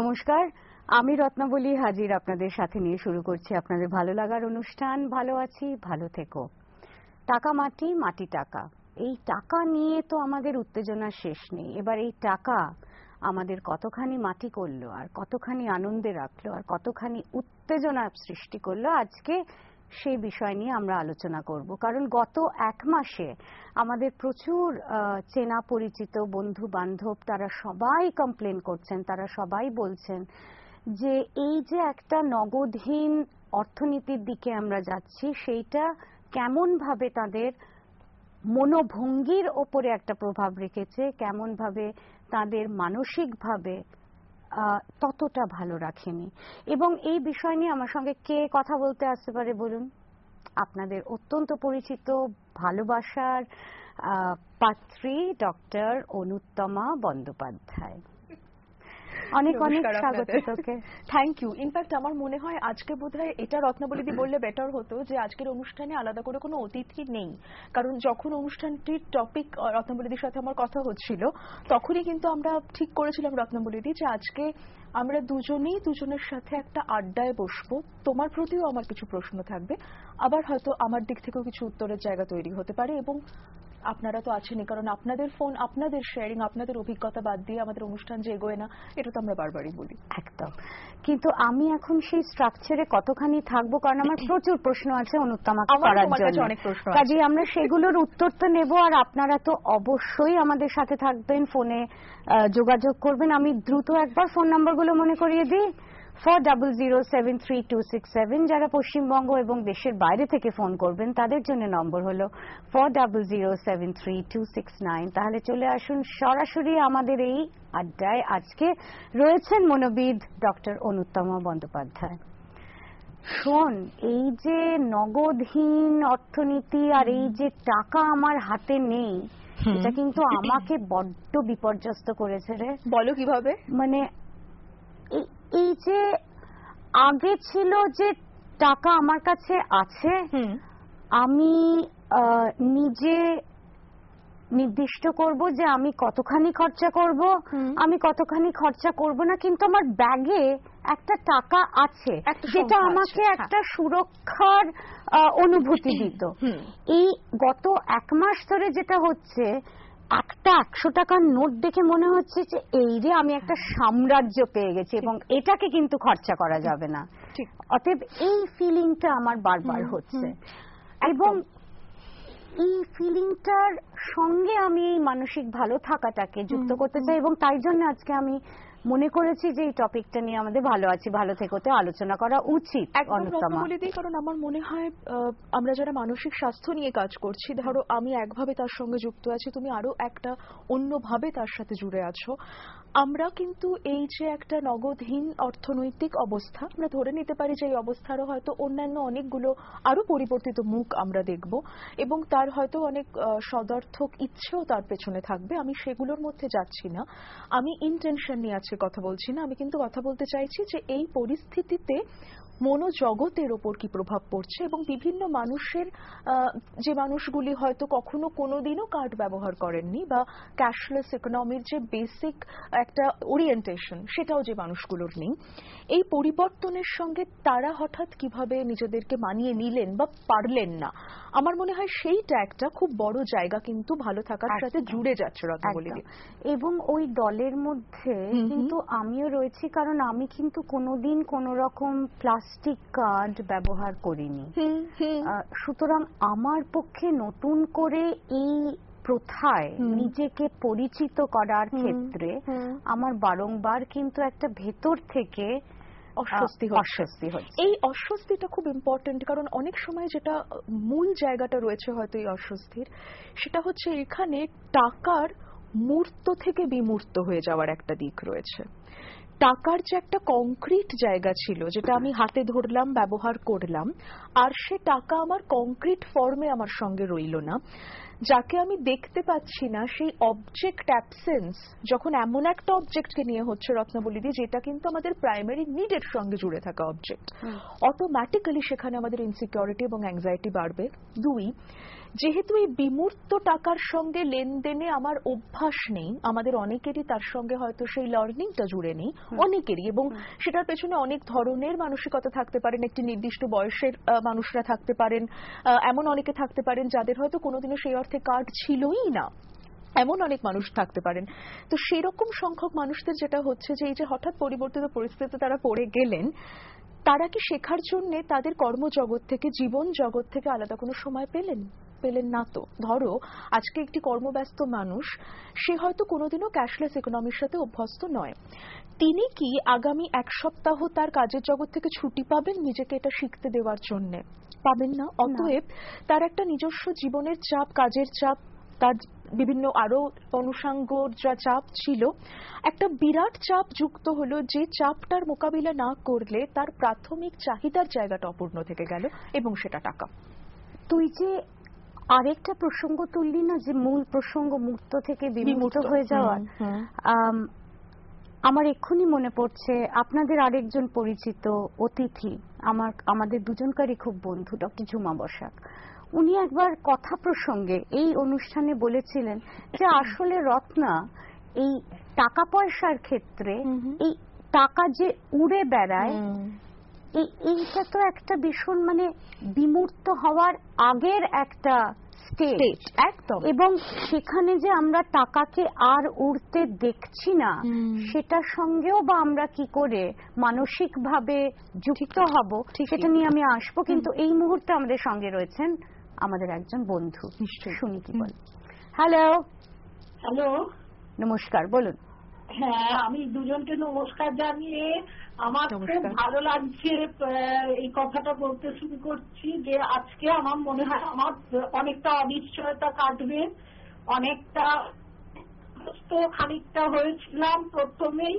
নমস্কার, আমি রত্নাবলী হাজির আপনাদের সাথে নিয়ে শুরু করছি আপনাদের ভালো লাগার অনুষ্ঠান ভালো আছি ভালো থেকো। টাকা মাটি, মাটি টাকা, এই টাকা নিয়ে তো আমাদের উত্তেজনার শেষ নেই। এবার এই টাকা আমাদের কতখানি মাটি করলো, আর কতখানি আনন্দে রাখলো, আর কতখানি উত্তেজনা সৃষ্টি করলো, আজকে সেই বিষয় নিয়ে আমরা আলোচনা করব। কারণ গত এক মাসে আমাদের প্রচুর চেনা পরিচিত বন্ধু বান্ধব তারা সবাই কমপ্লেন করছেন, তারা সবাই বলছেন যে এই যে একটা নগদহীন অর্থনীতির দিকে আমরা যাচ্ছি, সেইটা কেমন ভাবে তাদের মনোভঙ্গির ওপরে একটা প্রভাব রেখেছে, কেমন ভাবে তাদের মানসিকভাবে ততটা ভালো রাখেনি। এবং এই বিষয় নিয়ে আমার সঙ্গে কে কথা বলতে আসতে পারে বলুন? আপনাদের অত্যন্ত পরিচিত ভালোবাসার পাত্রী ডক্টর অনুত্তমা বন্দ্যোপাধ্যায়। অনেক অনেক স্বাগত তোকে। Thank you. ইনফ্যাক্ট আমার মনে হয় আজকে বোধহয় এটা রত্নাবলীদি বললে বেটার হতো যে আজকের অনুষ্ঠানে আলাদা করে কোনো অতিথি নেই, কারণ যখন অনুষ্ঠানটির টপিক রত্নাবলীদির সাথে আমার কথা হচ্ছিল তখনই কিন্তু আমরা ঠিক করেছিলাম রত্নাবলীদি যে আজকে আমরা দুজনেই দুজনের সাথে একটা আড্ডায় বসবো। তোমার প্রতিও আমার কিছু প্রশ্ন থাকবে, আবার হয়তো আমার দিক থেকেও কিছু উত্তরের জায়গা তৈরি হতে পারে, এবং আপনারা তো আছেনই, কারণ আপনাদের ফোন, আপনাদের শেয়ারিং, আপনাদের অভিজ্ঞতা বাদ দিয়ে আমাদের অনুষ্ঠান যে এগোয় না, এটা তো আমরা বারবারই বলি। একদম। কিন্তু আমি এখন সেই স্ট্রাকচারে কতখানি থাকবো, কারণ আমার প্রচুর প্রশ্ন আছে অনুত্তমাকে করার জন্য, কাজেই আমরা সেগুলোর উত্তর তো নেব। আর আপনারা তো অবশ্যই আমাদের সাথে থাকবেন, ফোনে যোগাযোগ করবেন। আমি দ্রুত একবার ফোন নাম্বারগুলো মনে করিয়ে দিই। 40073267, যারা পশ্চিমবঙ্গ এবং দেশের বাইরে থেকে ফোন করবেন তাদের জন্য নম্বর হলো 40073269। তাহলে চলে আসুন সরাসরি আমাদের এই আড্ডায়। আজকে রয়েছেন মনোবিদ ডক্টর অনুত্তমা বন্দ্যোপাধ্যায়। শোন, এই যে নগদহীন অর্থনীতি আর এই যে টাকা আমার হাতে নেই, এটা কিন্তু আমাকে বড্ড বিপর্যস্ত করেছে রে। বলো কিভাবে? মানে এই যে আগে ছিল যে টাকা আমার কাছে আছে, আমি নিজে নির্দিষ্ট করব যে আমি কতখানি খরচা করব, আমি কতখানি খরচা করব না, কিন্তু আমার ব্যাগে একটা টাকা আছে যেটা আমাকে একটা সুরক্ষার অনুভূতি দিত। এই গত এক মাস ধরে যেটা হচ্ছে, একটা 100 টাকার নোট দেখে মনে হচ্ছে যে এই রে আমি একটা সাম্রাজ্য পেয়ে গেছি, এবং এটাকে কিন্তু খরচা করা যাবে না। অতএব এই ফিলিংটা আমার বারবার হচ্ছে, এবং এই ফিলিংটার সঙ্গে আমি এই মানসিক ভালো থাকাটাকে যুক্ত করতে চাই, এবং তাই জন্য আজকে আমি মনে করেছি যে এই টপিকটা নিয়ে আমাদের ভালো আছি ভালো থেকোতে আলোচনা করা উচিত। কারণ আমার মনে হয় আমরা যারা মানসিক স্বাস্থ্য নিয়ে কাজ করছি, ধরো আমি একভাবে তার সঙ্গে যুক্ত আছি, তুমি আরো একটা অন্যভাবে তার সাথে জুড়ে আছো। আমরা কিন্তু এই যে একটা নগদহীন অর্থনৈতিক অবস্থা, আমরা ধরে নিতে পারি যে এই অবস্থারও হয়তো অন্যান্য অনেকগুলো আরো পরিবর্তিত মুখ আমরা দেখব, এবং তার হয়তো অনেক সদর্থক ইচ্ছেও তার পেছনে থাকবে। আমি সেগুলোর মধ্যে যাচ্ছি না, আমি ইন্টেনশন নিয়ে আজকে কথা বলছি না। আমি কিন্তু কথা বলতে চাইছি যে এই পরিস্থিতিতে মনোজগতের ওপর কি প্রভাব পড়ছে, এবং বিভিন্ন মানুষের, যে মানুষগুলি হয়তো কখনো কোনোদিনও কার্ড ব্যবহার করেননি, বা ক্যাশলেস ইকোনমির যে বেসিক একটা ওরিয়েন্টেশন সেটাও যে মানুষগুলোর নেই, এই পরিবর্তনের সঙ্গে তারা হঠাৎ কিভাবে নিজেদেরকে মানিয়ে নিলেন বা পারলেন না। আমার মনে হয় সেইটা একটা খুব বড় জায়গা কিন্তু ভালো থাকার সাথে জুড়ে যাচ্ছে রত্নাবলীদি। এবং ওই দলের মধ্যে কিন্তু আমিও রয়েছি, কারণ আমি কিন্তু কোনোদিন কোনো রকম প্লাস্টিক কার্ড ব্যবহার করিনি। সুতরাং আমার পক্ষে নতুন করে এই প্রথায় নিজেকে পরিচিত করার ক্ষেত্রে আমার বারংবার কিন্তু একটা ভেতর থেকে অস্বস্তি হচ্ছে। এই অস্বস্তিটা খুব ইম্পর্টেন্ট, কারণ অনেক সময় যেটা মূল জায়গাটা রয়েছে হয়তো এই অস্বস্তির, সেটা হচ্ছে এখানে টাকার মূর্ত থেকে বিমূর্ত হয়ে যাওয়ার একটা দিক রয়েছে। টাকার যে একটা কংক্রিট জায়গা ছিল, যেটা আমি হাতে ধরলাম, ব্যবহার করলাম, আর সে টাকা আমার কংক্রিট ফর্মে আমার সঙ্গে রইল না, যাকে আমি দেখতে পাচ্ছি না, সেই অবজেক্ট অ্যাবসেন্স যখন এমন একটা অবজেক্টকে নিয়ে হচ্ছে রত্নাবলীদি, যেটা কিন্তু আমাদের প্রাইমারি নিডের সঙ্গে জুড়ে থাকা অবজেক্ট, অটোমেটিক্যালি সেখানে আমাদের ইনসিকিউরিটি এবং অ্যাংজাইটি বাড়বে। দুই, যেহেতু এই বিমূর্ত টাকার সঙ্গে লেনদেনে আমার অভ্যাস নেই, আমাদের অনেকেরই তার সঙ্গে হয়তো সেই লার্নিংটা জুড়ে নেই অনেকেরই, এবং সেটার পেছনে অনেক ধরনের মানসিকতা থাকতে পারেন, একটি নির্দিষ্ট বয়সের মানুষরা থাকতে পারেন, এমন অনেকে থাকতে পারেন যাদের হয়তো কোনোদিনও সেই অর্থে কার্ড ছিলই না, এমন অনেক মানুষ থাকতে পারেন। তো সেরকম সংখ্যক মানুষদের যেটা হচ্ছে যে এই যে হঠাৎ পরিবর্তিত পরিস্থিতিতে তারা পড়ে গেলেন, তারা কি শেখার জন্য তাদের কর্মজগৎ থেকে, জীবন জগৎ থেকে আলাদা কোনো সময় পেলেন না? তো ধরো আজকে একটি কর্মব্যস্ত মানুষ, সে হয়তো কোনোদিনও ক্যাশলেস ইকোনমির সাথে অভ্যস্ত নয়, তিনি কি আগামী এক সপ্তাহ তার কাজের জগৎ থেকে ছুটি পাবেন নিজেকে এটা শিখতে দেওয়ার জন্য? পাবেন না। অতএব তার একটা নিজস্ব জীবনের চাপ, কাজের চাপ, তার বিভিন্ন আরো অনুষঙ্গ যা চাপ ছিল, একটা বিরাট চাপ যুক্ত হলো, যে চাপটার মোকাবিলা না করলে তার প্রাথমিক চাহিদার জায়গাটা অপূর্ণ থেকে গেল, এবং সেটা টাকা। তুই যে আরেকটা প্রসঙ্গ তুললি না, যে মূল প্রসঙ্গ মুক্ত থেকে বিমুক্ত হয়ে যাওয়ার, আমার এক্ষুনি মনে পড়ছে আপনাদের আরেকজন পরিচিত অতিথি, আমাদের দুজনকারই খুব বন্ধু, ডক্টর ঝুমা বসাক। উনি একবার কথা প্রসঙ্গে এই অনুষ্ঠানে বলেছিলেন যে আসলে রত্না, এই টাকা পয়সার ক্ষেত্রে এই টাকা যে উড়ে বেড়ায়, এইটা তো একটা ভীষণ মানে বিমূর্ত হওয়ার আগের একটা স্টেজ একদম, এবং সেখানে যে আমরা টাকাকে আর উড়তে দেখছি না, সেটার সঙ্গেও বা আমরা কি করে মানসিকভাবে যুক্ত হব, সেটা নিয়ে আমি আসবো। কিন্তু এই মুহূর্তে আমাদের সঙ্গে রয়েছেন আমাদের একজন বন্ধু, শুনি কি বল। হ্যালো। নমস্কার, বলুন। হ্যাঁ, আমি দুজনকে নমস্কার জানিয়ে আমার খুব ভালো লাগছে এই কথাটা বলতে শুরু করছি যে আজকে আমার মনে হয় আমার অনেকটা অনিশ্চয়তা কাটবে, অনেকটা খানিকটা হয়েছিলাম প্রথমেই,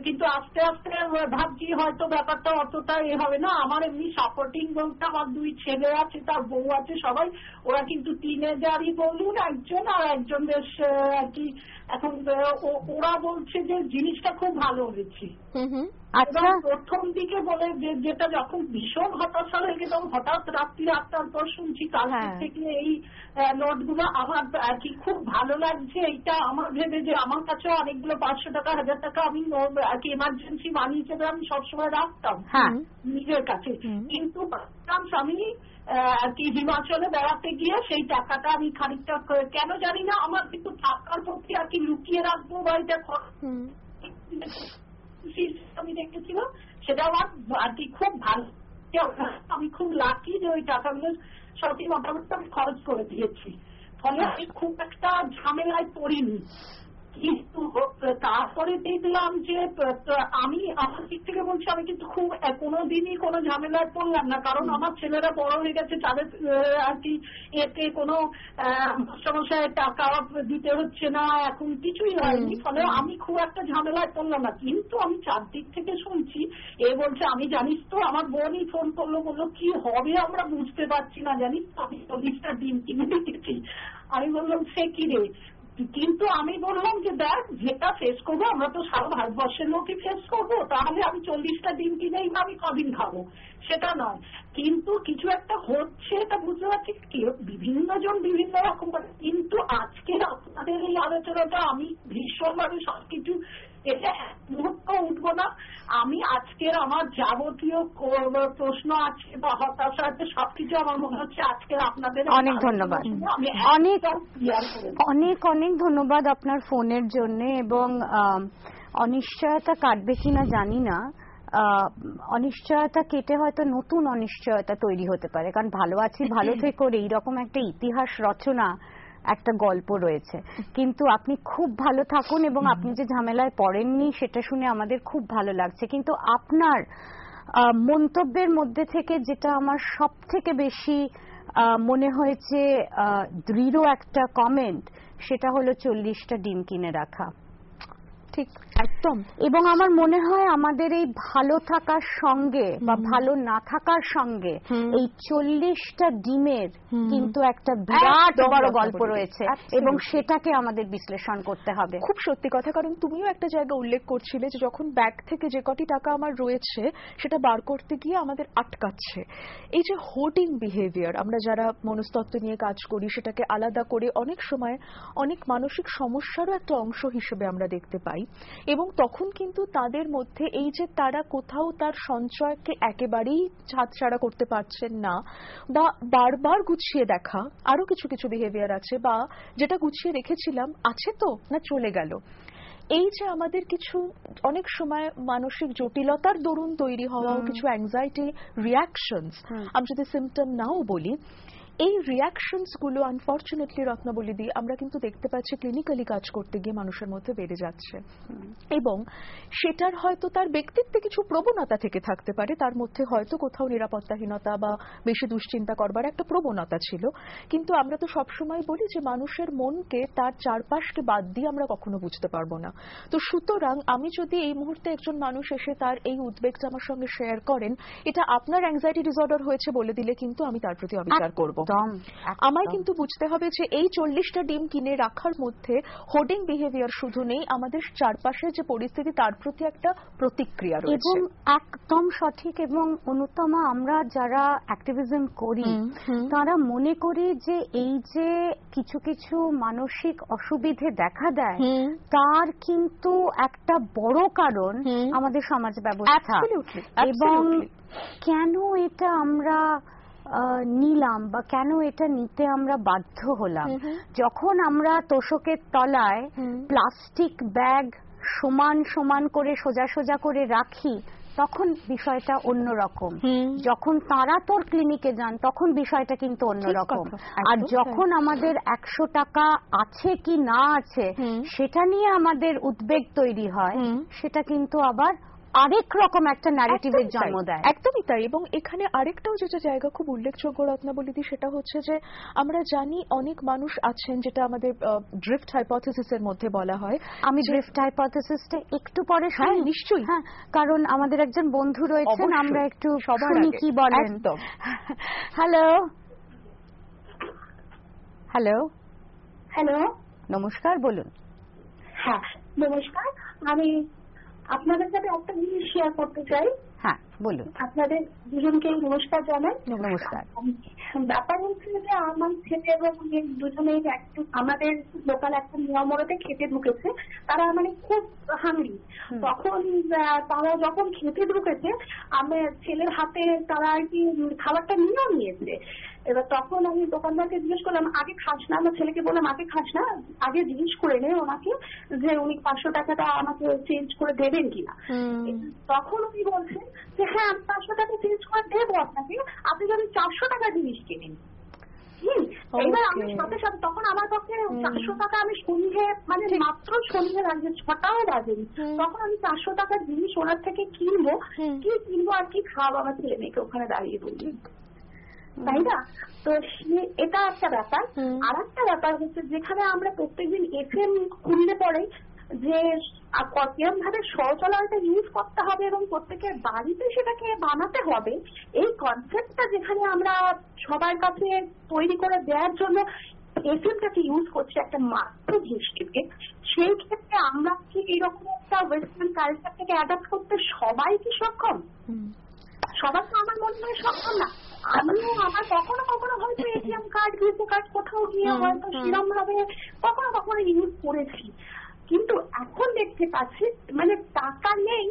কিন্তু আস্তে আস্তে ভাবছি হয়তো ব্যাপারটা অতটা হবে না। আমার এমনি সাপোর্টিং বলতে আমার দুই ছেলে আছে, তার বউ আছে, সবাই ওরা কিন্তু টিনেজারই বলুন, একজন আর একজন বেশ আর কি এখন ওরা বলছে যে জিনিসটা খুব ভালো হয়েছে। আচ্ছা, প্রথম দিকে বলে যেটা যখন ভীষণ হতাশা হয়ে গেলাম, হঠাৎ রাত্রি 8টার পর শুনছি কালকে থেকে এই নোটগুলো, আমার আর কি খুব ভালো লাগছে। এইটা আমার ভেবে যে আমার কাছে অনেকগুলো 500 টাকা 1000 টাকা আমি আর কি এমার্জেন্সি মানি হিসেবে আমি সবসময় রাখতাম নিজের কাছে, কিন্তু আমি আর কি হিমাচলে বেড়াতে গিয়ে সেই টাকাটা আমি খানিকটা কেন জানি না আমার কিন্তু টাকার প্রতি আর কি লুকিয়ে রাখবো বা এটা আমি দেখেছিলাম, সেটা আমার আর কি খুব ভালো। আমি খুব লাকি যে ওই টাকাগুলো সবই মোটামুটি আমি খরচ করে দিয়েছি, ফলে আমি খুব একটা ঝামেলায় পড়িনি। কিন্তু তারপরে দেখলাম যে আমি আমার দিক থেকে বলছি আমি কিন্তু খুব কোনোদিনই কোনো ঝামেলায় পড়লাম না, কারণ আমার ছেলেরা বড় হয়ে গেছে, তাদের আর কি এতে কোনো সমস্যায় টাকা দিতে হচ্ছে না, এখন কিছুই হয়নি, ফলে আমি খুব একটা ঝামেলায় পড়লাম না। কিন্তু আমি চারদিক থেকে শুনছি, এ বলছে আমি জানিস তো, আমার বোনই ফোন করলো, বললো কি হবে আমরা বুঝতে পারছি না, জানিস আমি 40টা ডিম কিনে দিয়েছি। আমি বললাম সে কি রে, কিন্তু আমি বললাম যে দেখ যেটা ফেস করবো আমরা তো সারা ভারতবর্ষের লোকই ফেস করবো, তাহলে আমি 40টা ডিম কিনেই আমি কদিন খাবো সেটা নয়, কিন্তু কিছু একটা হচ্ছে এটা বুঝতে পারছি, বিভিন্ন জন বিভিন্ন রকম করে। কিন্তু আজকে আপনাদের এই আলোচনাটা আমি ভীষণভাবে সবকিছু এটা মুহূর্ত উঠবো না, আমি আজকের আমার যাবতীয় প্রশ্ন আছে বা হতাশা আছে সবকিছু আমার মনে হচ্ছে আজকের আপনাদের অনেক ধন্যবাদ, অনেক অনেক ধন্যবাদ আপনার ফোনের জন্য। এবং অনিশ্চয়তা কাটবে কিনা জানি না, অনিশ্চয়তা কেটে হয়তো নতুন অনিশ্চয়তা তৈরি হতে পারে, কারণ ভালো আছি ভালো থেকো এইরকম একটা ইতিহাস রচনা, একটা গল্প রয়েছে। কিন্তু আপনি খুব ভালো থাকুন, এবং আপনি যে ঝামেলায় পড়েননি সেটা শুনে আমাদের খুব ভালো লাগছে। কিন্তু আপনার মন্তব্যের মধ্যে থেকে যেটা আমার সব থেকে বেশি মনে হয়েছে দৃঢ় একটা কমেন্ট, সেটা হলো 40টা ডিম কিনে রাখা। ঠিক একদম। এবং আমার মনে হয় আমাদের এই ভালো থাকার সঙ্গে বা ভালো না থাকার সঙ্গে এই 40টা ডিমের কিন্তু একটা বিরাট বড় গল্প রয়েছে এবং সেটাকে আমাদের বিশ্লেষণ করতে হবে। খুব সত্যি কথা, কারণ তুমিও একটা জায়গা উল্লেখ করছিলে যে যখন ব্যাগ থেকে যে কটি টাকা আমার রয়েছে সেটা বার করতে গিয়ে আমাদের আটকাচ্ছে। এই যে হোর্ডিং বিহেভিয়ার, আমরা যারা মনস্তত্ত্ব নিয়ে কাজ করি সেটাকে আলাদা করে অনেক সময় অনেক মানসিক সমস্যারও একটা অংশ হিসেবে আমরা দেখতে পাই। এবং তখন কিন্তু তাদের মধ্যে এই যে তারা কোথাও তার সঞ্চয়কে একেবারেই ছাড়া করতে পারছেন না, বা বারবার গুছিয়ে দেখা, আরো কিছু কিছু বিহেভিয়ার আছে, বা যেটা গুছিয়ে রেখেছিলাম আছে তো না চলে গেল। এই যে আমাদের কিছু অনেক সময় মানসিক জটিলতার দরুন তৈরি হওয়া কিছু অ্যাংজাইটি রিয়াকশনস, আমি যদি সিমটম নাও বলি, এই রিয়াকশনস গুলো আনফরচুনেটলি রত্নাবলীদি আমরা কিন্তু দেখতে পাচ্ছি ক্লিনিক্যালি কাজ করতে গিয়ে মানুষের মধ্যে বেড়ে যাচ্ছে। এবং সেটার হয়তো তার ব্যক্তিত্বে কিছু প্রবণতা থেকে থাকতে পারে, তার মধ্যে হয়তো কোথাও নিরাপত্তাহীনতা বা বেশি দুশ্চিন্তা করবার একটা প্রবণতা ছিল। কিন্তু আমরা তো সবসময় বলি যে মানুষের মনকে তার চারপাশকে বাদ দিয়ে আমরা কখনো বুঝতে পারবো না। তো সুতরাং আমি যদি এই মুহূর্তে একজন মানুষ এসে তার এই উদ্বেগটা আমার সঙ্গে শেয়ার করেন, এটা আপনার অ্যাংজাইটি ডিসঅর্ডার হয়েছে বলে দিলে কিন্তু আমি তার প্রতি অবিচার করব। আমায় কিন্তু বুঝতে হবে যে এই 40টা ডিম কিনে রাখার মধ্যে হোর্ডিং বিহেভিয়ার শুধু নেই, আমাদের চারপাশে যে পরিস্থিতি তার প্রতি একটা প্রতিক্রিয়া রয়েছে। এবং একদম সঠিক। এবং অনুতমা, আমরা যারা অ্যাক্টিভিজম করি তারা মনে করি যে এই যে কিছু কিছু মানসিক অসুবিধে দেখা দেয় তার কিন্তু একটা বড় কারণ আমাদের সমাজ ব্যবস্থা। এবং কেন এটা আমরা নিলাম বা কেন এটা নিতে আমরা বাধ্য হলাম? যখন আমরা তোষকের তলায় প্লাস্টিক ব্যাগ সমান সমান করে সোজা সোজা করে রাখি তখন বিষয়টা অন্যরকম। যখন তারা তোর ক্লিনিকে যান তখন বিষয়টা কিন্তু অন্যরকম। আর যখন আমাদের 100 টাকা আছে কি না আছে সেটা নিয়ে আমাদের উদ্বেগ তৈরি হয়, সেটা কিন্তু আবার আরেক রকম একটা ন্যারেটিভের জন্ম দেয়। একদমই তাই। এবং এখানে আরেকটাও যেটা জায়গা খুব উল্লেখযোগ্য রত্নাবলীদি, সেটা হচ্ছে যে আমরা জানি অনেক মানুষ আছেন, যেটা আমাদের ড্রিফট হাইপোথিসিসের মধ্যে বলা হয়। আমি ড্রিফট হাইপোথিসিসটা একটু পরে শুনি। নিশ্চয়ই। হ্যাঁ, কারণ আমাদের একজন বন্ধু রয়েছেন, আমরা একটু শুনি কি বলেন। হ্যালো হ্যালো হ্যালো, নমস্কার, বলুন। হ্যাঁ নমস্কার, আমি আপনাদের সাথে একটা জিনিস শেয়ার করতে চাই। হ্যাঁ বলুন। আপনাদের দুজনকে নমস্কার জানাই। নমস্কার। ব্যাপার হচ্ছে যে আমার ছেলে এবং মেয়ে দুজনেই আমাদের লোকাল একটা নিয়মরতে খেতে ঢুকেছে। তারা মানে খুব হাংরি। তখন তারা যখন খেতে ঢুকেছে, আমার ছেলের হাতে তারা আর কি খাবারটা নিয়েও নিয়েছে। এবার তখন আমি দোকানদারকে জিজ্ঞেস করলাম, আগে খাস না? আমার ছেলেকে বললাম আগে খাস না, আগে জিজ্ঞেস করে নে ওনাকে যে উনি 500 টাকাটা আমাকে চেঞ্জ করে দেবেন কিনা। তখন উনি বলছেন যে হ্যাঁ আমি 500 টাকা চেঞ্জ করে দেবো আপনাকে, আপনি যদি 400 টাকা জিনিস কেনেন। এইবার আমি সাথে সাথে তখন আমার পক্ষে 400 টাকা আমি সন্ধ্যে মানে মাত্র সন্ধ্যে লাগছে, 6টাও বাজেনি, তখন আমি 400 টাকার জিনিস ওনার থেকে কিনবো, কি কিনবো আর কি খাওয়াবো আমার ছেলে মেয়েকে ওখানে দাঁড়িয়ে বলি, তাই না? তো এটা একটা ব্যাপার। আর একটা ব্যাপার হচ্ছে যেখানে আমরা প্রত্যেকদিন এফএম খুললে পরে যে কিরম ভাবে শৌচালয়টা ইউজ করতে হবে এবং প্রত্যেকের বাড়িতে সেটাকে বানাতে হবে, এই কনসেপ্টটা যেখানে আমরা সবার কাছে তৈরি করে দেওয়ার জন্য এফএমটাকে ইউজ করছি একটা মাধ্যম হিসেবে, সেই ক্ষেত্রে আমরা কি এইরকম একটা ওয়েস্টার্ন কালচার থেকে অ্যাডাপ্ট করতে সবাই কি সক্ষম? সবাই তো আমার মনে হয় সক্ষম না। আমিও আমার কখনো কখনো হয়তো এটিএম কার্ড, ভিসা কার্ড কোথাও গিয়ে হয়তো সেরকম ভাবে কখনো কখনো ইউজ করেছি, কিন্তু এখন দেখতে পাচ্ছি মানে টাকা নেই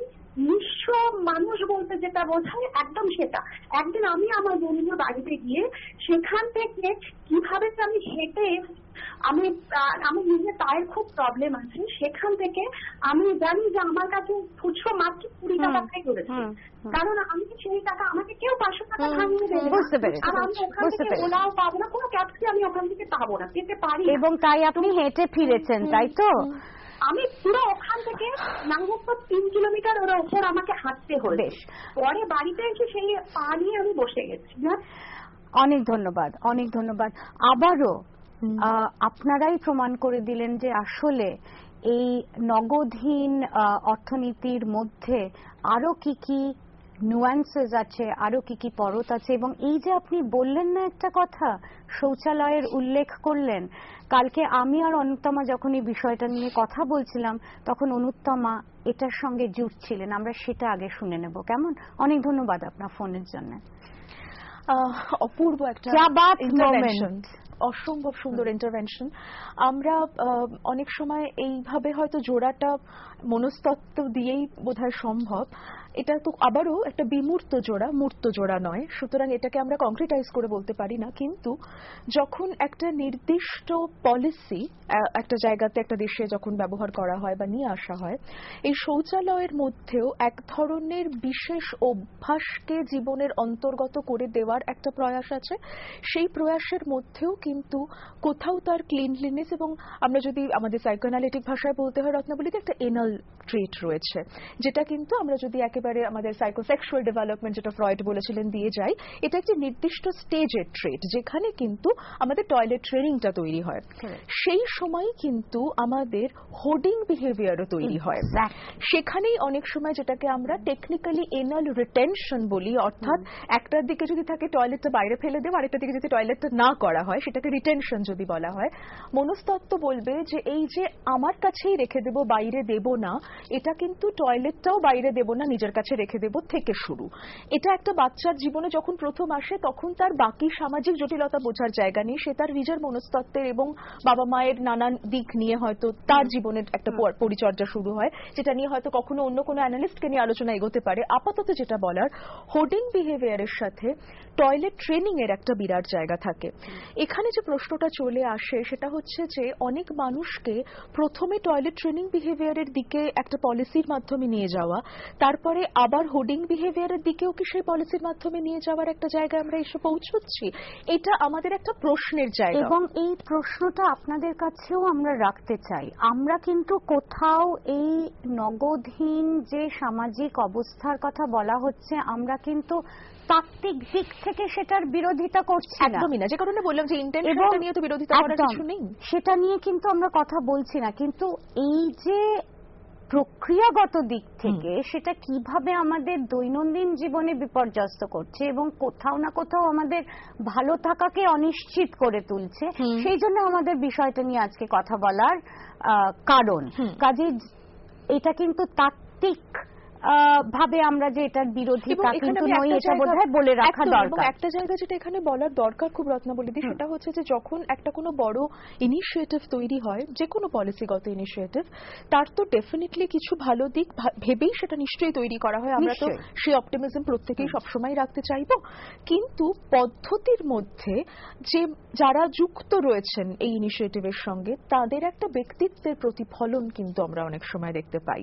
নিঃস্ব মানুষ বলতে যেটা বোঝায় একদম সেটা। একদিন আমি আমার বন্ধুর বাড়িতে গিয়ে সেখান থেকে কিভাবে আমি হেঁটে আমি নিজের পায়ের খুব প্রবলেম আছে, সেখান থেকে আমি জানি যে আমার কাছে খুচরো মাত্র 20 টাকা পেয়ে করেছে, কারণ আমি সেই টাকা আমাকে কেউ 500 টাকা ভাঙিয়ে দেবে আর আমি ওখান থেকে ওলাও পাবো না, কোনো ট্যাক্সি আমি ওখান থেকে পাবো না, পেতে পারি। এবং তাই আপনি হেঁটে ফিরেছেন, তাই তো? আমি পুরো ওখান থেকে নাঙ্গপুর 3 কিলোমিটার ওর ওপর আমাকে হাঁটতে হলো, পরে বাড়িতে এসে সেই পা নিয়ে আমি বসে গেছি। অনেক ধন্যবাদ, অনেক ধন্যবাদ। আবারও আপনারাই প্রমাণ করে দিলেন যে আসলে এই নগদহীন অর্থনীতির মধ্যে আরো কি কি নুয়ান্সেস আছে, আরো কি কি পরত আছে, এবং এই যে আপনি বললেন না একটা কথা, শৌচালয়ের উল্লেখ করলেন, কালকে আমি আর অনুত্তমা যখন এই বিষয়টা নিয়ে কথা বলছিলাম তখন অনুত্তমা এটার সঙ্গে জুড়ছিলেন। আমরা সেটা আগে শুনে নেব, কেমন? অনেক ধন্যবাদ আপনার ফোনের জন্য। অপূর্ব একটা ইন্টারভেনশন, অসম্ভব সুন্দর ইন্টারভেনশন। আমরা অনেক সময় এইভাবে হয়তো জোড়াটা মনস্তত্ত্ব দিয়েই বোধহয় সম্ভব। এটা তো আবারও একটা বিমূর্ত জোড়া, মূর্ত জোড়া নয়, সুতরাং এটাকে আমরা কংক্রিটাইজ করে বলতে পারি না। কিন্তু যখন একটা নির্দিষ্ট পলিসি একটা জায়গাতে, একটা দেশে যখন ব্যবহার করা হয় বা নিয়ে আসা হয়, এই শৌচালয়ের মধ্যেও এক ধরনের বিশেষ অভ্যাসকে জীবনের অন্তর্গত করে দেওয়ার একটা প্রয়াস আছে। সেই প্রয়াসের মধ্যেও কিন্তু কোথাও তার ক্লিনলিনেস, এবং আমরা যদি আমাদের সাইকোঅ্যানালিটিক ভাষায় বলতে হয় রত্নাবলীতে, একটা এনাল ট্রেট রয়েছে, যেটা কিন্তু আমরা যদি একেবারে আমাদের সাইকোসেক্সুয়াল ডেভেলপমেন্ট, যেটা ফ্রয়েড বলেছিলেন, দিয়ে যাই, এটা একটি নির্দিষ্ট স্টেজের ট্রেট, যেখানে কিন্তু আমাদের টয়লেট ট্রেনিংটা তৈরি হয়। সেই সময় কিন্তু আমাদের হোর্ডিং বিহেভিয়ারও তৈরি হয়। সেখানেই অনেক সময় যেটাকে আমরা টেকনিক্যালি এনাল রিটেনশন বলি, অর্থাৎ একটার দিকে যদি থাকে টয়লেটটা বাইরে ফেলে দেওয়া, আরেকটার দিকে যদি টয়লেটটা না করা হয়, সেটাকে রিটেনশন যদি বলা হয়। মনস্তত্ত্ব বলবে যে এই যে আমার কাছেই রেখে দেব, বাইরে দেব না, এটা কিন্তু টয়লেটটাও বাইরে দেব না, নিজের কাছে রেখে দেব থেকে শুরু। এটা একটা বাচ্চার জীবনে যখন প্রথম আসে তখন তার বাকি সামাজিক জটিলতা বোঝার জায়গা নেই, সে তার নিজের মনস্তত্ত্বের এবং বাবা মায়ের নানান দিক নিয়ে হয়তো তার জীবনের একটা পরিচর্যা শুরু হয়, যেটা নিয়ে হয়তো কখনো অন্য কোনো অ্যানালিস্টকে নিয়ে আলোচনা এগোতে পারে। আপাতত যেটা বলার, হোর্ডিং বিহেভিয়ারের সাথে টয়লেট ট্রেনিং এর একটা বিরাট জায়গা থাকে। এখানে যে প্রশ্নটা চলে আসে সেটা হচ্ছে যে অনেক মানুষকে প্রথমে টয়লেট ট্রেনিং বিহেভিয়ারের দিকে একটা পলিসির মাধ্যমে নিয়ে যাওয়া, তারপরে আবার হোর্ডিং বিহেভিয়ারের দিকেও কি সেই পলিসির মাধ্যমে নিয়ে যাওয়ার একটা জায়গায় আমরা এসে পৌঁছচ্ছি, এটা আমাদের একটা প্রশ্নের জায়গা। এবং এই প্রশ্নটা আপনাদের কাছেও আমরা রাখতে চাই। আমরা কিন্তু কোথাও এই নগদহীন যে সামাজিক অবস্থার কথা বলা হচ্ছে, আমরা কিন্তু তাত্ত্বিক দিক থেকে সেটার বিরোধিতা করছি না, একদমই না। যে কারণে বললাম যে ইন্টেনশনটা নিয়ে তো বিরোধিতা করার কিছু নেই, সেটা নিয়ে কিন্তু আমরা কথা বলছি না। কিন্তু এই যে প্রক্রিয়াগত দিক থেকে সেটা কিভাবে আমাদের দৈনন্দিন জীবনে বিপর্যস্ত করছে এবং কোথাও না কোথাও আমাদের ভালো থাকাকে অনিশ্চিত করে তুলছে, সেই জন্য আমাদের বিষয়টা নিয়ে আজকে কথা বলার কারণ। কাজে এটা কিন্তু তাত্ত্বিক ভাবে আমরা যে এটার বিরোধী তা কিন্তু নই, এটা বোধহয় বলে রাখা দরকার। একটা জায়গা যেটা এখানে বলার দরকার খুব রত্নাবলীদি, সেটা হচ্ছে যে যখন একটা কোনো বড় ইনিশিয়েটিভ তৈরি হয়, যে কোনো পলিসিগত ইনিশিয়েটিভ, তার তো ডেফিনেটলি কিছু ভালো দিক ভেবেই সেটা নিশ্চয়ই তৈরি করা হয়। আমরা তো সেই অপটিমিজম প্রত্যেকেই সবসময় রাখতে চাইবো, কিন্তু পদ্ধতির মধ্যে যে যারা যুক্ত রয়েছেন এই ইনিশিয়েটিভের সঙ্গে, তাদের একটা ব্যক্তিত্বের প্রতিফলন কিন্তু আমরা অনেক সময় দেখতে পাই।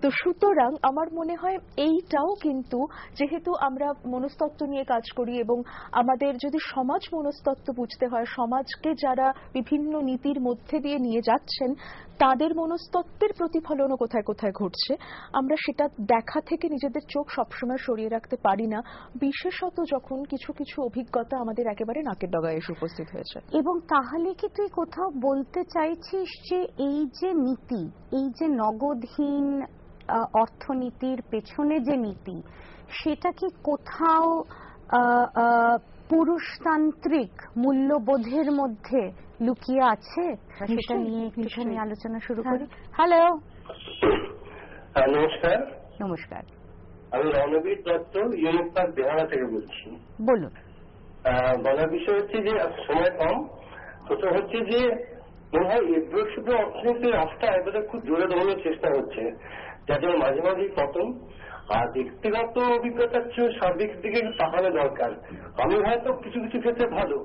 তো সুতরাং আমার মনে হয় এইটাও কিন্তু, যেহেতু আমরা মনস্তত্ত্ব নিয়ে কাজ করি এবং আমাদের যদি সমাজ মনস্তত্ত্ব বুঝতে হয়, সমাজকে যারা বিভিন্ন নীতির মধ্যে দিয়ে নিয়ে যাচ্ছেন তাদের মনস্তত্ত্বের প্রতিফলনও কোথায় কোথায় ঘটছে, আমরা সেটা দেখা থেকে নিজেদের চোখ সবসময় সরিয়ে রাখতে পারি না, বিশেষত যখন কিছু কিছু অভিজ্ঞতা আমাদের একেবারে নাকের ডগায় এসে উপস্থিত হয়েছে। এবং তাহলে কি তুই কোথাও বলতে চাইছিস যে এই যে নীতি, এই যে নগদহীন অর্থনীতির পেছনে যে নীতি, সেটা কি কোথাও পুরুষতান্ত্রিক মূল্যবোধের মধ্যে লুকিয়ে আছে? সেটা নিয়ে একটুখানি আলোচনা শুরু করি। হ্যালো, নমস্কার। নমস্কার, আমি রণবীর দত্ত, ইউনিট পার্ক বেহালা থেকে বলছি। বলুন। বলার বিষয় হচ্ছে যে সময় কম, প্রথম হচ্ছে যে মনে হয় এব্রো শুভ্র অর্থনীতির রাস্তা এবারে খুব জোরে দৌড়ানোর চেষ্টা হচ্ছে, যাদের মাঝে মাঝেই পতন। আর ব্যক্তিগত অভিজ্ঞতার চেয়ে সার্বিক দিকে তাকানো দরকার। আমি হয়তো কিছু কিছু ক্ষেত্রে ভালো,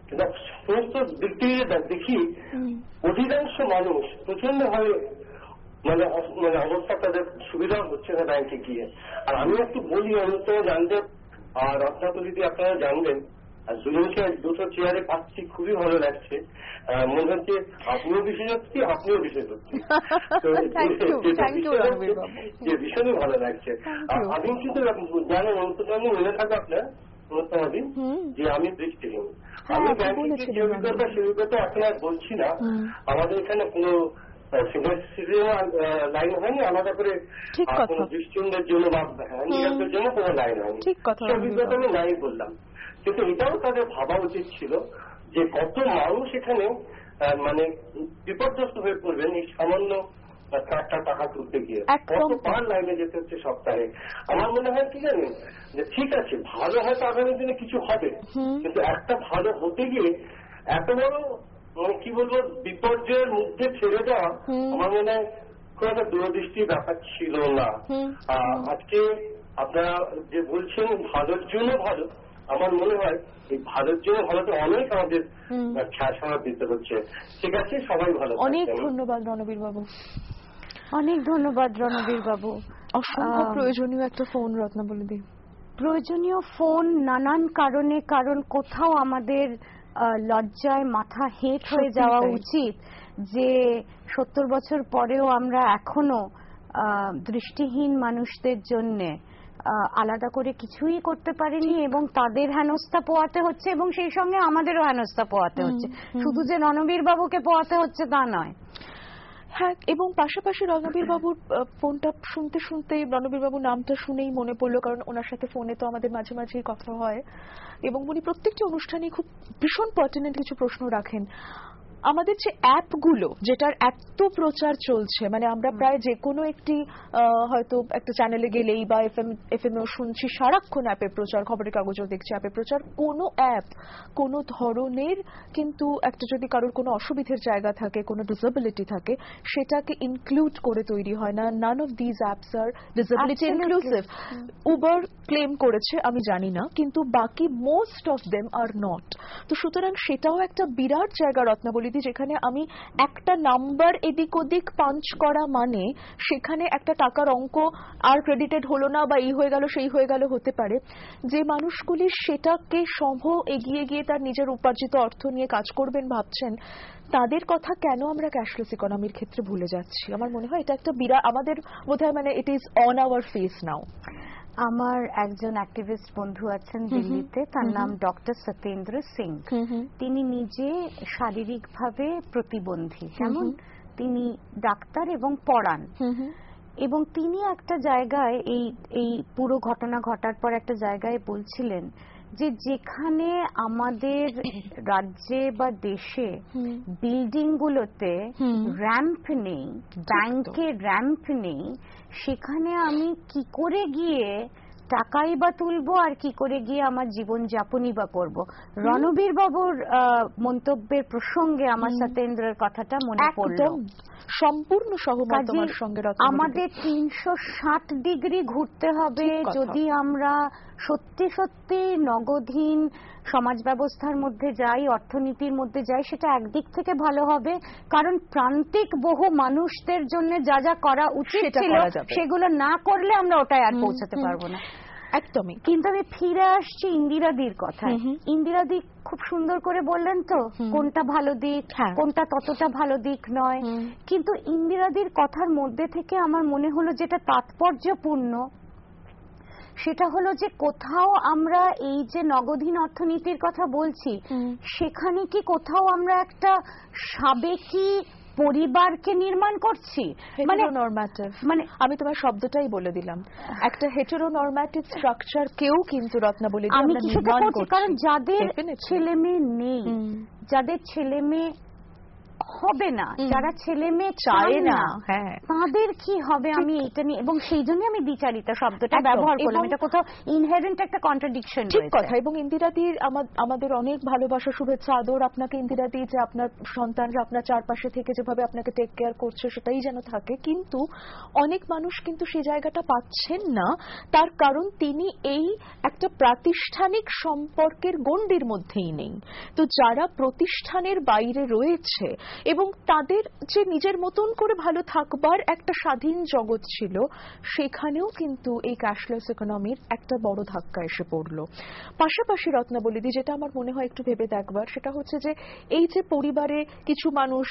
কিন্তু সমস্ত দিক থেকে দেখি অধিকাংশ মানুষ প্রচন্ড ভাবে মানে অবস্থা, তাদের সুবিধা হচ্ছে না ব্যাংকে গিয়ে। আর আমি একটু বলি, অন্তত জানতে, আর রত্নাবলীদি আপনারা জানবেন, আর দুজনকে দুটো চেয়ারে পাচ্ছি, খুবই ভালো লাগছে। মনে হচ্ছে আপনিও বিশেষত্ব, আপনিও বিশেষত্ব, যে ভীষণই ভালো লাগছে। আমি কিন্তু জানেন, অন্তত আমি মনে থাকবো আপনার অনুত্তমাদি, যে আমি দৃষ্টিহীন। আমি ব্যাংকে যে অভিজ্ঞতা, সে অভিজ্ঞতা এখন আর বলছি না। আমাদের এখানে কোনো সিনিয়র সিটিজেন লাইন হয়নি, আলাদা করে ঠিক কথা। কোনো দৃষ্টিহীনদের জন্য বা হ্যান্ডিক্যাপের জন্য কোনো লাইন হয়নি। ঠিক কথা। সে অভিজ্ঞতা আমি নাই বললাম, কিন্তু এটাও তাদের ভাবা উচিত ছিল যে কত মানুষ এখানে মানে বিপর্যস্ত হয়ে পড়বেন এই সামান্য একটা টাকা তুলতে গিয়ে, কতবার লাইনে যেতে হচ্ছে সপ্তাহে। আমার মনে হয় কি জানেন, যে ঠিক আছে ভালো হয়তো আগামী দিনে কিছু হবে, কিন্তু একটা ভালো হতে গিয়ে এত বড় মানে কি বলবো বিপর্যয়ের মধ্যে ছেড়ে দেওয়া আমার মনে হয় খুব একটা দূরদৃষ্টির ব্যাপার ছিল না। আজকে আপনারা যে বলছেন ভালোর জন্য ভালো, আমার মনে হয় এই ভালোর জন্য ভালোতে অনেক আমাদের খেয়াল দিতে হচ্ছে। ঠিক আছে, সবাই ভালো। অনেক ধন্যবাদ রণবীর বাবু। অনেক ধন্যবাদ রণবীর বাবু। অসম্ভব প্রয়োজনীয় একটা ফোন রত্নাবলীদি। প্রয়োজনীয় ফোন নানান কারণে, কারণ কোথাও আমাদের লজ্জায় মাথা হেঁট হয়ে যাওয়া উচিত যে 70 বছর পরেও আমরা এখনো দৃষ্টিহীন মানুষদের জন্য আলাদা করে কিছুই করতে পারিনি এবং তাদের হেনস্থা পোয়াতে হচ্ছে এবং সেই সঙ্গে আমাদেরও হেনস্থা পোয়াতে হচ্ছে। শুধু যে রণবীর বাবুকে পোয়াতে হচ্ছে তা নয়। হ্যাঁ, এবং পাশাপাশি রণবীর বাবুর ফোনটা শুনতে শুনতে রণবীর বাবুর নামটা শুনেই মনে পড়লো, কারণ ওনার সাথে ফোনে তো আমাদের মাঝে মাঝেই কথা হয় এবং উনি প্রত্যেকটি অনুষ্ঠানে খুব ভীষণ পার্টিনেন্ট কিছু প্রশ্ন রাখেন। আমাদের যে অ্যাপগুলো যেটার এত প্রচার চলছে, মানে আমরা প্রায় যে কোনো একটি হয়তো একটা চ্যানেলে গেলেই বা এফএম এও শুনছি সারাক্ষণ অ্যাপের প্রচার, খবরের কাগজেও দেখছি অ্যাপের প্রচার। কোনো অ্যাপ কোনো ধরনের কিন্তু একটা যদি কারোর কোনো অসুবিধের জায়গা থাকে, কোনো ডিসেবিলিটি থাকে, সেটাকে ইনক্লুড করে তৈরি হয় না। None of these apps are disability inclusive. Uber claim করেছে আমি জানি না, কিন্তু বাকি most of them are not. তো সুতরাং সেটাও একটা বিরাট জায়গা রত্নাবলী, যেখানে আমি একটা নাম্বার এদিক ওদিক পাঞ্চ করা মানে সেখানে একটা টাকার অঙ্ক আর ক্রেডিটেড হলো না বা এই হয়ে গেল সেই হয়ে গেল হতে পারে। যে মানুষগুলি সেটাকে সম্ভব এগিয়ে গিয়ে তার নিজের উপার্জিত অর্থ নিয়ে কাজ করবেন ভাবছেন, তাদের কথা কেন আমরা ক্যাশলেস ইকোনমির ক্ষেত্রে ভুলে যাচ্ছি? আমার মনে হয় এটা একটা বিরাট, আমাদের বোধহয় মানে it is on our face now. আমার একজন অ্যাক্টিভিস্ট বন্ধু আছেন দিল্লিতে, তার নাম ডক্টর সত্যেন্দ্র সিং। তিনি নিজে শারীরিকভাবে প্রতিবন্ধী, যেমন তিনি ডাক্তার এবং পড়ান, এবং তিনি একটা জায়গায় এই পুরো ঘটনা ঘটার পর একটা জায়গায় বলছিলেন যে যেখানে আমাদের রাজ্যে বা দেশে বিল্ডিং গুলোতে র্যাম্প নেই, ব্যাংকে র্যাম্প নেই, সেখানে আমি কি করে গিয়ে টাকাই বা তুলবো আর কি করে গিয়ে আমার জীবন যাপনই বা করবো। রণবীর বাবুর মন্তব্যের প্রসঙ্গে আমার সত্যেন্দ্রের কথাটা মনে পড়লো। সম্পূর্ণ সহমত আমার সঙ্গে। আমাদের 360 ডিগ্রি ঘুরতে হবে যদি আমরা সত্যি সত্যি নগদহীন সমাজ ব্যবস্থার মধ্যে যাই, অর্থনীতির মধ্যে যাই। সেটা একদিক থেকে ভালো হবে, কারণ প্রান্তিক বহু মানুষদের জন্য যা যা করা উচিত ছিল সেগুলো না করলে আমরা ওটাই আর পৌঁছাতে পারবো না। একদমই। কিন্তু আমি ফিরে আসছি ইন্দিরাদির কথায়। ইন্দিরাদি খুব সুন্দর করে বললেন তো কোনটা ভালো দিক, কোনটা ততটা ভালো দিক নয়, কিন্তু ইন্দিরাদির কথার মধ্যে থেকে আমার মনে হলো যেটা তাৎপর্যপূর্ণ সেটা হলো যে কোথাও আমরা এই যে নগদহীন অর্থনীতির কথা বলছি, সেখানে কি কোথাও আমরা একটা সাবেকি পরিবারকে নির্মাণ করছি? মানে মানে আমি তোমার শব্দটাই বলে দিলাম, একটা হেটেরোনর্মেটিভ স্ট্রাকচার কেউ কিন্তু রত্নাবলী আমি কি সেটা করছি? কারণ যাদের ছেলে মেয়ে নেই, যাদের ছেলে মেয়ে হবে না, যারা ছেলে মেয়ে চায় না, তাদের কি হবে? আমি এটা নিয়ে, এবং সেই জন্য আমি দ্বিচারিতা শব্দটা ব্যবহার করলাম। এটা কোথাও ইনহেরেন্ট একটা কন্ট্রাডিকশন। ঠিক কথা। এবং ইন্দিরাদির আমাদের অনেক ভালোবাসা, শুভেচ্ছা, আদর আপনাকে ইন্দিরাদি, যে আপনার সন্তানরা আপনার চারপাশে থেকে যেভাবে আপনাকে টেক কেয়ার করছে সেটাই যেন থাকে। কিন্তু অনেক মানুষ কিন্তু সেই জায়গাটা পাচ্ছেন না, তার কারণ তিনি এই একটা প্রাতিষ্ঠানিক সম্পর্কের গণ্ডির মধ্যেই নেই। তো যারা প্রতিষ্ঠানের বাইরে রয়েছে এবং তাদের যে নিজের মতন করে ভালো থাকবার একটা স্বাধীন জগৎ ছিল, সেখানেও কিন্তু এই ক্যাশলেস ইকোনমির একটা বড় ধাক্কা এসে পড়লো। পাশাপাশি রত্নাবলীদি যেটা আমার মনে হয় একটু ভেবে দেখবার, সেটা হচ্ছে যে এই যে পরিবারে কিছু মানুষ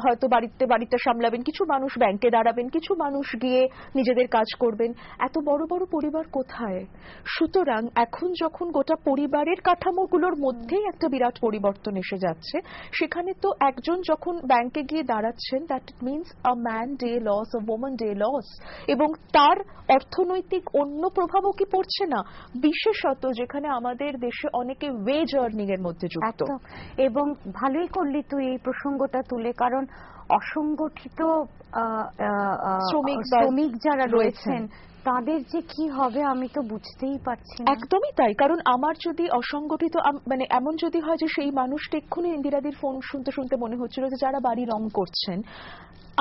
হয়তো বাড়িটা সামলাবেন, কিছু মানুষ ব্যাংকে দাঁড়াবেন, কিছু মানুষ গিয়ে নিজেদের কাজ করবেন, এত বড় বড় পরিবার কোথায়? সুতরাং এখন যখন গোটা পরিবারের কাঠামোগুলোর মধ্যেই একটা বিরাট পরিবর্তন এসে যাচ্ছে, সেখানে তো একজন যখন যখন ব্যাংকে গিয়ে দাঁড়াচ্ছেন, that means a man day loss, a woman day loss, এবং তার অর্থনৈতিক অন্য প্রভাবও কি পড়ছে না, বিশেষত যেখানে আমাদের দেশে অনেকে ওয়েজ আর্নিং এর মধ্যে যুক্ত। এবং ভালোই করলি তুই এই প্রসঙ্গটা তুলে, কারণ অসংগঠিত শ্রমিক যারা রয়েছেন তাদের যে কি হবে আমি তো বুঝতেই পারছি না। একদমই তাই, কারণ আমার যদি অসংগঠিত মানে এমন যদি হয় যে সেই মানুষটা এক্ষুনি ইন্দিরাদির ফোন শুনতে শুনতে মনে হচ্ছিল যে যারা বাড়ি রং করছেন,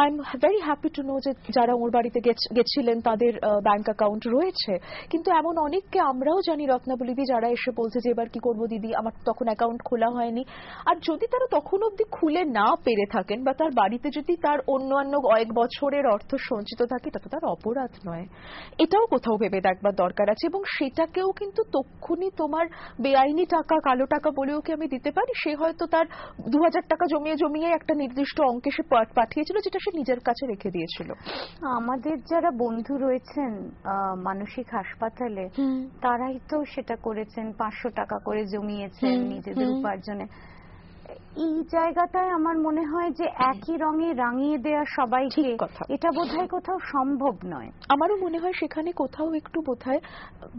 I am very happy to know যে যারা ওর বাড়িতে গেছিলেন তাদের ব্যাংক অ্যাকাউন্ট রয়েছে, কিন্তু এমন অনেককে আমরাও জানি রত্নাবলীদি যারা এসে বলছে যে এবার কি করবো দিদি, আমার তখন অ্যাকাউন্ট খোলা হয়নি। আর যদি তারা তখন অবধি খুলে না পেরে থাকেন বা তার বাড়িতে যদি তার অন্যান্য কয়েক বছরের অর্থ সঞ্চিত থাকে, এটা তো তার অপরাধ নয়। এটাও কোথাও ভেবে দেখবার দরকার আছে, এবং সেটাকেও কিন্তু তক্ষুনি তোমার বেআইনি টাকা, কালো টাকা বলেও কি আমি দিতে পারি? সে হয়তো তার 2000 টাকা জমিয়ে জমিয়ে একটা নির্দিষ্ট অঙ্কে সে পাঠিয়েছিল, যেটা সে নিজের কাছে রেখে দিয়েছিল। আমাদের যারা বন্ধু রয়েছেন মানসিক হাসপাতালে, তারাই তো সেটা করেছেন, 500 টাকা করে জমিয়েছেন নিজেদের উপার্জনে। এই জায়গাটায় আমার মনে হয় যে একই রঙে রাঙিয়ে দেওয়া সবাইকে, এটা বোধহয় কোথাও সম্ভব নয়। আমারও মনে হয় সেখানে কোথাও একটু বোধহয়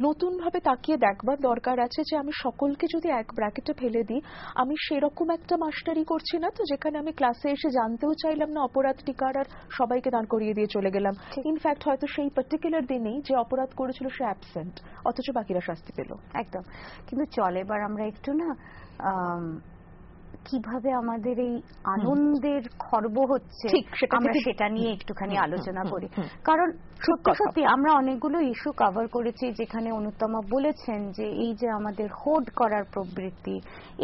নতুন ভাবে তাকিয়ে দেখবার দরকার আছে যে আমি সকলকে যদি এক ব্র্যাকেটে ফেলে দিই, আমি সেরকম একটা মাস্টারি করছি না তো যেখানে আমি ক্লাসে এসে জানতেও চাইলাম না অপরাধ টিকার, আর সবাইকে দাঁড় করিয়ে দিয়ে চলে গেলাম। ইনফ্যাক্ট হয়তো সেই পার্টিকুলার দিনেই যে অপরাধ করেছিল সে অ্যাবসেন্ট, অথচ বাকিরা শাস্তি পেল। একদম। কিন্তু চল এবার আমরা একটু না কিভাবে আমাদের এই আনন্দের খর্ব হচ্ছে আমরা সেটা নিয়ে একটুখানি আলোচনা করি। কারণ সত্যি সত্যি আমরা অনেকগুলো ইস্যু কভার করেছি যেখানে অনুত্তমা বলেছেন যে এই যে আমাদের হোর্ড করার প্রবৃত্তি,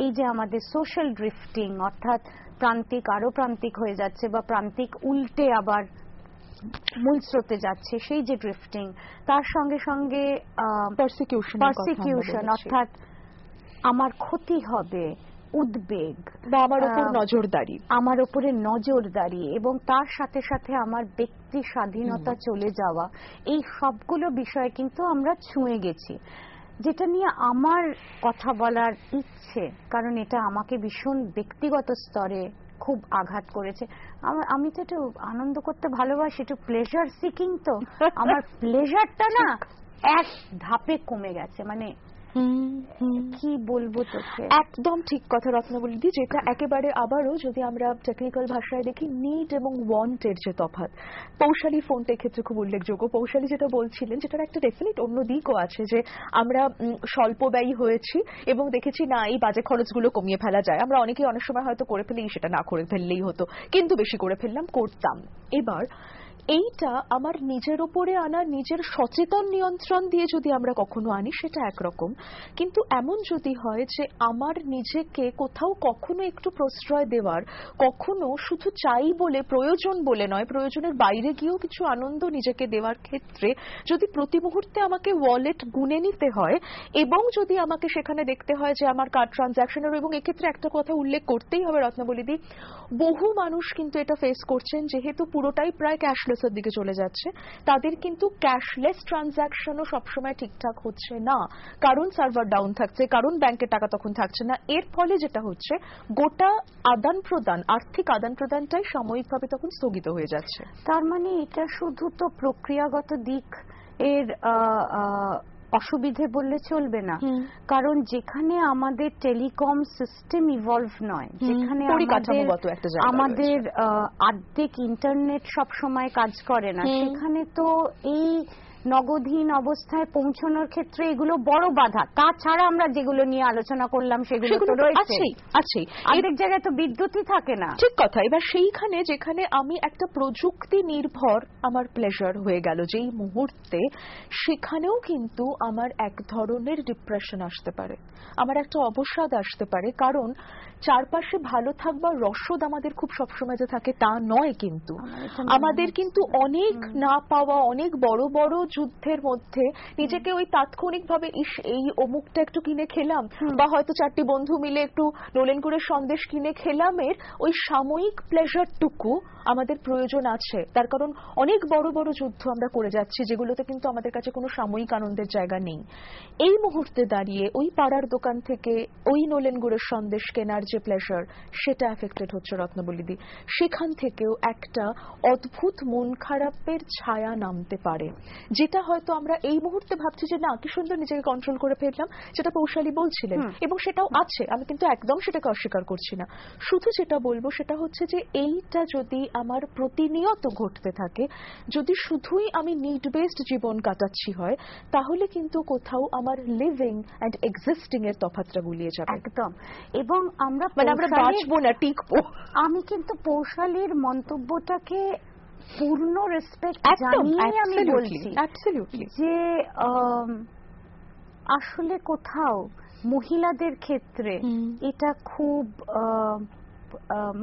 এই যে আমাদের সোশ্যাল ড্রিফটিং, অর্থাৎ প্রান্তিক আরো প্রান্তিক হয়ে যাচ্ছে বা প্রান্তিক উল্টে আবার মূল স্রোতে যাচ্ছে, সেই যে ড্রিফটিং, তার সঙ্গে সঙ্গে পারসিকিউশন, অর্থাৎ আমার ক্ষতি হবে, উদ্বেগ বা আমার উপর নজরদারি, আমার উপরে নজরদারি, এবং তার সাথে সাথে আমার ব্যক্তি স্বাধীনতা চলে যাওয়া, এই সবগুলো বিষয় কিন্তু আমরা ছুঁয়ে গেছি। যেটা নিয়ে আমার কথা বলার ইচ্ছে, কারণ এটা আমাকে ভীষণ ব্যক্তিগত স্তরে খুব আঘাত করেছে। আমি তো একটু আনন্দ করতে ভালোবাসি, একটু প্লেজার সিকিং, তো আমার প্লেজারটা না এক ধাপে কমে গেছে। মানে কি বলবো তোকে, একদম ঠিক কথা রত্নাবলীদি, যেটা একেবারে আবারও যদি আমরা টেকনিক্যাল ভাষায় দেখি নিড এবং ওয়ান্টের যে তফাৎ। পৌশালী ফোনটা ক্ষেত্রে খুব উল্লেখযোগ্য। পৌশালী যেটা বলছিলেন, যেটার একটা ডেফিনিট অন্য দিকও আছে, যে আমরা স্বল্প ব্যয়ী হয়েছি এবং দেখেছি না এই বাজে খরচগুলো কমিয়ে ফেলা যায়। আমরা অনেকেই অনেক সময় হয়তো করে ফেলি, সেটা না করে ফেললেই হতো, কিন্তু বেশি করে ফেললাম, করতাম। এবার এইটা আমার নিজের উপরে আনা, নিজের সচেতন নিয়ন্ত্রণ দিয়ে যদি আমরা কখনো আনি সেটা একরকম, কিন্তু এমন যদি হয় যে আমার নিজেকে কোথাও কখনো একটু প্রশ্রয় দেওয়ার, কখনো শুধু চাই বলে, প্রয়োজন বলে নয়, প্রয়োজনের বাইরে গিয়েও কিছু আনন্দ নিজেকে দেওয়ার ক্ষেত্রে যদি প্রতি মুহূর্তে আমাকে ওয়ালেট গুনে নিতে হয়, এবং যদি আমাকে সেখানে দেখতে হয় যে আমার কার্ড ট্রানজাকশনের, এবং এক্ষেত্রে একটা কথা উল্লেখ করতেই হবে রত্নাবলীদি, বহু মানুষ কিন্তু এটা ফেস করছেন যেহেতু পুরোটাই প্রায় ক্যাশলেস এর দিকে চলে যাচ্ছে, তাদের কিন্তু ক্যাশলেস ট্রানজাকশনও সবসময় ঠিকঠাক হচ্ছে না, কারণ সার্ভার ডাউন থাকছে, কারণ ব্যাংকের টাকা তখন থাকছে না। এর ফলে যেটা হচ্ছে, গোটা আদান প্রদান, আর্থিক আদান প্রদানটাই সাময়িকভাবে তখন স্থগিত হয়ে যাচ্ছে। তার মানে এটা শুধু তো প্রক্রিয়াগত দিক এর অসুবিধে বললে চলবে না, কারণ যেখানে আমাদের টেলিকম সিস্টেম ইভলভ নয়, যেখানে আমাদের আর্ধেক ইন্টারনেট সব সময় কাজ করে না, সেখানে তো এই নগদহীন অবস্থায় পৌঁছানোর ক্ষেত্রে এগুলো বড় বাধা। তাছাড়া আমরা যেগুলো নিয়ে আলোচনা করলাম সেগুলো তো রয়েছে, অনেক জায়গায় তো বিদ্যুৎই থাকে না। ঠিক কথা। এবার সেইখানে যেখানে আমি একটা প্রযুক্তি নির্ভর আমার প্লেজার হয়ে গেল যেই মুহূর্তে, সেখানেও কিন্তু আমার এক ধরনের ডিপ্রেশন আসতে পারে, আমার একটা অবসাদ আসতে পারে, কারণ চারপাশে ভালো থাকবার রসদ আমাদের খুব সবসময় যে থাকে তা নয়, কিন্তু আমাদের কিন্তু অনেক না পাওয়া, অনেক বড় বড় যুদ্ধের মধ্যে নিজেকে ওই তাৎক্ষণিকভাবে এই অমুকটা একটু কিনে খেলাম, বা হয়তো 4টি বন্ধু মিলে একটু নলেন গুড়ের সন্দেশ কিনে খেলামের ওই সাময়িক প্লেজারটুকু আমাদের প্রয়োজন আছে। তার কারণ অনেক বড় বড় যুদ্ধ আমরা করে যাচ্ছি যেগুলোতে কিন্তু আমাদের কাছে কোনো সাময়িক আনন্দের জায়গা নেই। এই মুহূর্তে দাঁড়িয়ে ওই পাড়ার দোকান থেকে ওই নলেন গুড়ের সন্দেশ কেনার যে প্লেজার সেটা এফেক্টেড হচ্ছে রত্নাবলীদি, সেখান থেকেও একটা অদ্ভুত মন খারাপের ছায়া নামতে পারে, যেটা হয়তো আমরা এই মুহূর্তে ভাবছি যে না কি সুন্দর নিজেকে কন্ট্রোল করে ফেললাম, যেটা পৌশালী বলছিলেন, এবং সেটাও আছে, আমি কিন্তু একদম সেটাকে অস্বীকার করছি না। শুধু যেটা বলবো সেটা হচ্ছে যে এইটা যদি আমার প্রতিনিয়ত ঘটতে থাকে, যদি শুধুই আমি নিড বেসড জীবন কাটাচ্ছি হয়, তাহলে কিন্তু কোথাও আমার লিভিং অ্যান্ড এক্সিস্টিং এর তফাৎটা গুলিয়ে যাবে একদম। এবং আমরা আমরা বাঁচবো না, টিকবো। আমি কিন্তু পৌশালীর মন্তব্যটাকে পূর্ণ রেসপেক্ট জানিয়ে আমি বলছি যে আসলে কোথাও মহিলাদের ক্ষেত্রে এটা খুব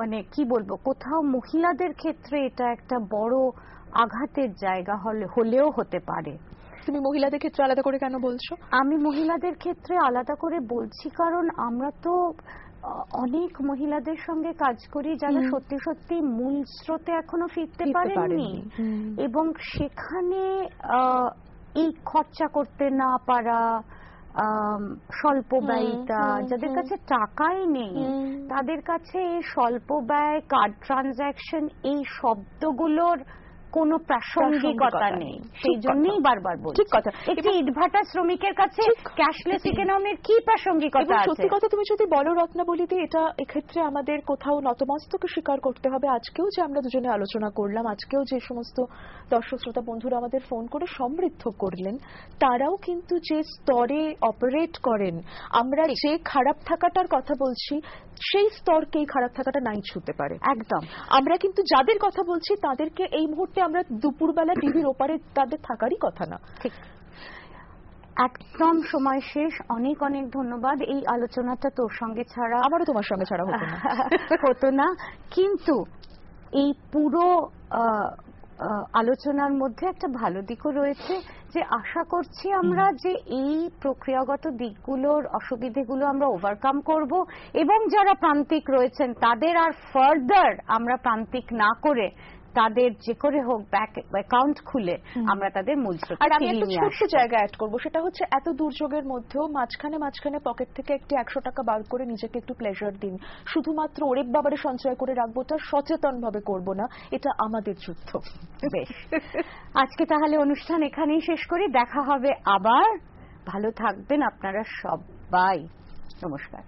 মানে কি বলবো, কোথাও মহিলাদের ক্ষেত্রে এটা একটা বড় আঘাতের জায়গা হলেও হতে পারে। তুমি মহিলাদের ক্ষেত্রে আলাদা করে কেন বলছো? আমি মহিলাদের ক্ষেত্রে আলাদা করে বলছি কারণ আমরা তো অনেক মহিলাদের সঙ্গে কাজ করি যারা সত্যি সত্যি মূল স্রোতে এখনো ফিরতে পারেননি, এবং সেখানে এই খরচা করতে না পারা, স্বল্প ব্যয়িতা, যাদের কাছে টাকাই নেই তাদের কাছে এই স্বল্প ব্যয়, কার্ড ট্রানজাকশন, এই শব্দগুলোর কোনো প্রাসঙ্গিকতা নেই। সেই জন্যই বারবার বলছি। ঠিক কথা। একটি ইটভাটা শ্রমিকের কাছে ক্যাশলেস ইকোনমির কি প্রাসঙ্গিকতা আছে? সত্যি কথা তুমি যদি বলো রত্নাবলীদি, এটা এক্ষেত্রে আমাদের কোথাও নতমস্তকে স্বীকার করতে হবে। আজকেও যে আমরা দুজনে আলোচনা করলাম, আজকেও যে সমস্ত দর্শক শ্রোতা বন্ধুরা আমাদের ফোন করে সমৃদ্ধ করলেন, তারাও কিন্তু যে স্তরে অপারেট করেন, আমরা যে খারাপ থাকাটার কথা বলছি সেই স্তরকেই খারাপ থাকাটা নাই ছুঁতে পারে। একদম। আমরা কিন্তু যাদের কথা বলছি তাদেরকে এই মুহূর্তে আমরা দুপুরবেলা টিভির ওপারে তাদের থাকারই কথা না। ঠিক একদম। সময় শেষ। অনেক অনেক ধন্যবাদ। এই আলোচনাটা তোর সঙ্গে ছাড়া, আমারও তোমার সঙ্গে ছাড়া হতো না। কিন্তু এই পুরো আলোচনার মধ্যে একটা ভালো দিকও রয়েছে, যে আশা করছি আমরা যে এই প্রক্রিয়াগত দিকগুলোর অসুবিধেগুলো আমরা ওভারকাম করব, এবং যারা প্রান্তিক রয়েছেন তাদের আর ফার্দার আমরা প্রান্তিক না করে তাদের যে করে হোক ব্যাংক অ্যাকাউন্ট খুলে আমরা তাদের মূল স্রোতে আর আমি একটা ফিরিয়ে ছোট্ট জায়গা অ্যাড করবো, সেটা হচ্ছে এত দুর্যোগের মধ্যেও মাঝখানে মাঝখানে পকেট থেকে একটি 100 টাকা বার করে নিজেকে একটু প্লেজার দিন। শুধুমাত্র ওরে বাবারে সঞ্চয় করে রাখবো তা সচেতন ভাবে করবো না, এটা আমাদের যুদ্ধ। বেশ, আজকে তাহলে অনুষ্ঠান এখানেই শেষ করি। দেখা হবে আবার। ভালো থাকবেন আপনারা সবাই। নমস্কার।